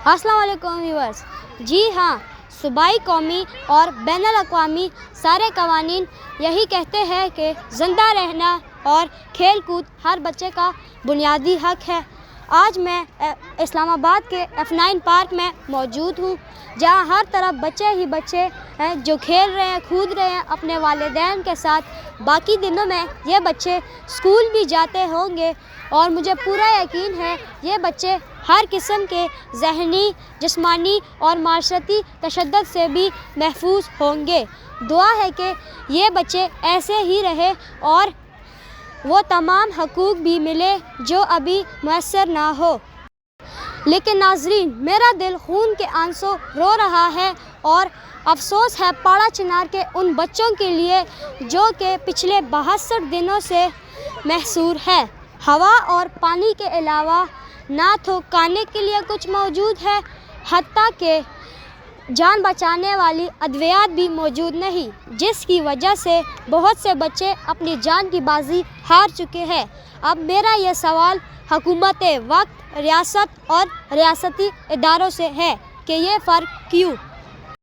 السلام علیکم ویورز۔ جی ہاں، صوبائی، قومی اور بین الاقوامی سارے قوانین یہی کہتے ہیں کہ زندہ رہنا اور کھیل کود ہر بچے کا بنیادی حق ہے۔ آج میں اسلام آباد کے F9 پارک میں موجود ہوں، جہاں ہر طرف بچے ہی بچے ہیں جو کھیل رہے ہیں، کود رہے ہیں اپنے والدین کے ساتھ۔ باقی دنوں میں یہ بچے اسکول بھی جاتے ہوں گے اور مجھے پورا یقین ہے یہ بچے ہر قسم کے ذہنی، جسمانی اور معاشرتی تشدد سے بھی محفوظ ہوں گے۔ دعا ہے کہ یہ بچے ایسے ہی رہے اور وہ تمام حقوق بھی ملے جو ابھی میسر نہ ہو۔ لیکن ناظرین، میرا دل خون کے آنسوں رو رہا ہے اور افسوس ہے پاڑا چنار کے ان بچوں کے لیے جو کہ پچھلے 62 دنوں سے محصور ہے۔ ہوا اور پانی کے علاوہ نہ تو کھانے کے لیے کچھ موجود ہے، حتیٰ کہ جان بچانے والی ادویات بھی موجود نہیں، جس کی وجہ سے بہت سے بچے اپنی جان کی بازی ہار چکے ہیں۔ اب میرا یہ سوال حکومت وقت، ریاست اور ریاستی اداروں سے ہے کہ یہ فرق کیوں؟